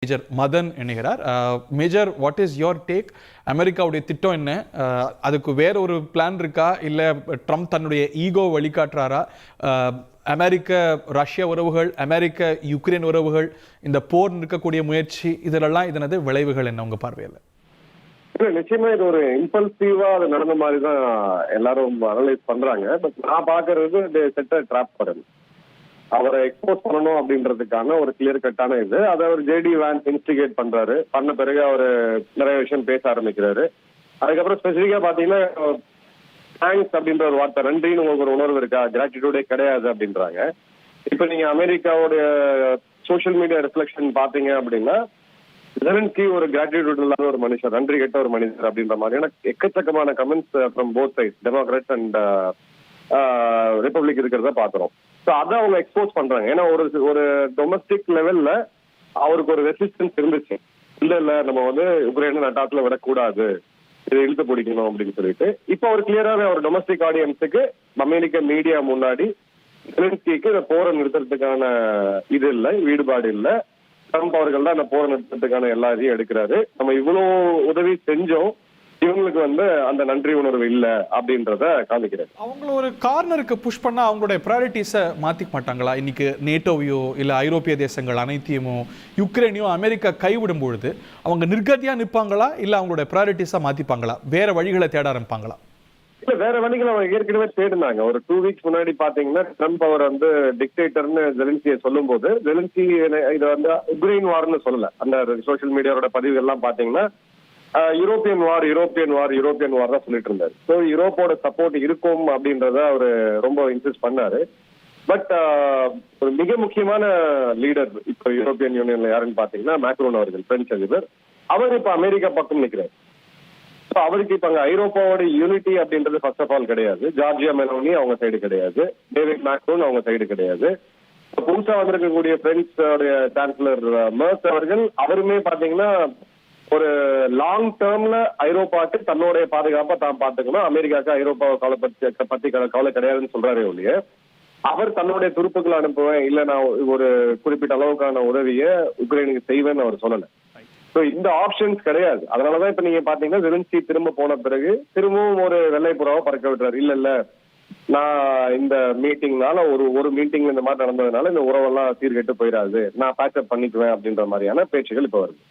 Major Madan இணைகிறார். Major, what is your take? அமெரிக்காவுடைய திட்டம் என்ன? அதுக்கு வேற ஒரு பிளான் இருக்கா, இல்லை ட்ரம்ப் தன்னுடைய ஈகோ வழிகாட்டுறாரா? அமெரிக்க ரஷ்ய உறவுகள், அமெரிக்க யுக்ரைன் உறவுகள், இந்த போர் நிற்கக்கூடிய முயற்சி, இதெல்லாம் இதனது விளைவுகள் என்ன உங்க பார்வையில்? நிச்சயமா இது ஒரு இம்பல்சிவா அது நடந்த மாதிரி தான் எல்லாரும் அனலைஸ் பண்றாங்க. பட் நான் பாக்குறது செட் ட்ராப் படம். அவரை எக்ஸ்போஸ் பண்ணணும் அப்படின்றதுக்கான ஒரு கிளியர் கட்டான இது. அதை அவர் ஜேடி வேன்ஸ் இன்ஸ்டிகேட் பண்றாரு. பண்ண பிறகு அவர் நிறைய விஷயம் பேச ஆரம்பிக்கிறாரு. அதுக்கப்புறம் ஸ்பெசிஃபிக்கா பாத்தீங்கன்னா தேங்க்ஸ் அப்படின்ற ஒரு வார்த்தை, நன்றின்னு உங்களுக்கு ஒரு உணர்வு இருக்கா, கிராட்டிடியூடே கிடையாது அப்படின்றாங்க. இப்ப நீங்க அமெரிக்காவுடைய சோசியல் மீடியா ரிஃப்ளெக்ஷன் பாத்தீங்க அப்படின்னா ஜெலன்ஸ்கி ஒரு கிராட்டிடியூட் இல்லாத ஒரு மனுஷர், நன்றி கெட்ட ஒரு மனிதர் அப்படின்ற மாதிரியான எக்கச்சக்கமான comments from both side, democrats and republic இருக்கிறத பாக்குறோம். ஸோ அதை அவங்க எக்ஸ்போஸ் பண்றாங்க. ஏன்னா ஒரு டொமஸ்டிக் லெவல்ல அவருக்கு ஒரு ரெசிஸ்டன்ஸ் இருந்துச்சு. இல்ல நம்ம உக்ரைனை நட்டாத்துல விடக்கூடாது, இதை இழுத்து பிடிக்கணும் அப்படின்னு சொல்லிட்டு இப்போ அவர் கிளியரான ஒரு டொமஸ்டிக் ஆடியன்ஸுக்கு அமெரிக்க மீடியா முன்னாடி ஜெலன்ஸ்கிக்கு இந்த போரை நிறுத்துறதுக்கான இது இல்லை, ஈடுபாடு இல்லை. ட்ரம்ப் அவர்கள் தான் அந்த போரை நிறுத்தத்துக்கான எல்லா இதையும் எடுக்கிறாரு. நம்ம இவ்வளவு உதவி செஞ்சோம், இவங்களுக்கு அந்த நன்றி உணர்வு இல்ல அப்படின்றத காமிக்கிறாரு. அவங்கள ஒரு கார்னருக்கு புஷ் பண்ணா அவங்களுடைய ப்ரையாரிட்டிஸை மாத்திக்க மாட்டாங்களா? இன்னைக்கு நேட்டோவையோ இல்ல ஐரோப்பிய தேசங்கள் அனைத்தையுமோ யுக்ரைனையோ அமெரிக்கா கைவிடும் பொழுது அவங்க நிர்கதியா நிற்பாங்களா, இல்ல அவங்களுடைய ப்ரையாரிட்டிஸை மாத்திப்பாங்களா, வேற வழிகளை தேட ஆரம்பிப்பாங்களா? இல்ல, வேற வழிகளை அவங்க ஏற்கனவே தேடினாங்க. ஒரு 2 வீக்ஸ் முன்னாடி பாத்தீங்கன்னா ட்ரம்ப் அவர் டிக்டேட்டர்னு ஜெலன்ஸ்கியை சொல்லும் போது ஜெலன்ஸ்கி இதை உக்ரைன் வார்னு சொல்லல. அந்த சோசியல் மீடியாவோட பதிவுகள் எல்லாம் பாத்தீங்கன்னா யூரோப்பியன் வார் தான் சொல்லிட்டு இருந்தாரு. ஸோ யூரோப்போட சப்போர்ட் இருக்கும் அப்படின்றத அவரு ரொம்ப இன்சிஸ்ட் பண்ணாரு. பட் ஒரு மிக முக்கியமான லீடர் இப்ப யூரோப்பியன் யூனியன்ல யாருன்னு பாத்தீங்கன்னா மேக்ரோன் அவர்கள், பிரெஞ்சு அதிபர். அவர் இப்ப அமெரிக்கா பக்கம் நிற்கிறார். ஸோ அவருக்கு இப்ப அங்க ஐரோப்பாவோட யூனிட்டி அப்படின்றது ஃபர்ஸ்ட் ஆஃப் ஆல் கிடையாது. ஜார்ஜியா மெலோனி அவங்க சைடு கிடையாது, டேவிட் மேக்ரோன் அவங்க சைடு கிடையாது. புதுசா வந்திருக்கக்கூடிய பிரெஞ்சு சான்சலர் மெர்ஸ் அவர்கள், அவருமே பாத்தீங்கன்னா ஒரு லாங் டேர்ம்ல ஐரோப்பாவுக்கு தன்னுடைய பாதுகாப்பை தான் பாத்துக்கணும், அமெரிக்காவுக்கு ஐரோப்பாவை பத்தி கவலை கிடையாதுன்னு சொல்றாரே ஒழிய அவர் தன்னுடைய துருப்புக்களை அனுப்புவேன், இல்ல நான் ஒரு குறிப்பிட்ட அளவுக்கான உதவியை உக்ரைனுக்கு செய்வேன்னு அவர் சொல்லல. ஸோ இந்த ஆப்ஷன்ஸ் கிடையாது. அதனாலதான் இப்ப நீங்க பாத்தீங்கன்னா ஜெலன்ஸ்கி திரும்ப போன பிறகு திரும்பவும் ஒரு வெள்ளை புறாவை பறக்க விட்டுறாரு. இல்ல நான் இந்த மீட்டிங்னால ஒரு மீட்டிங் இந்த மாதிரி நடந்ததுனால இந்த உறவெல்லாம் சீர்கெட்டு போயிடாது, நான் பேக்கப் பண்ணிக்குவேன் அப்படின்ற மாதிரியான பேச்சுகள் இப்ப வருது.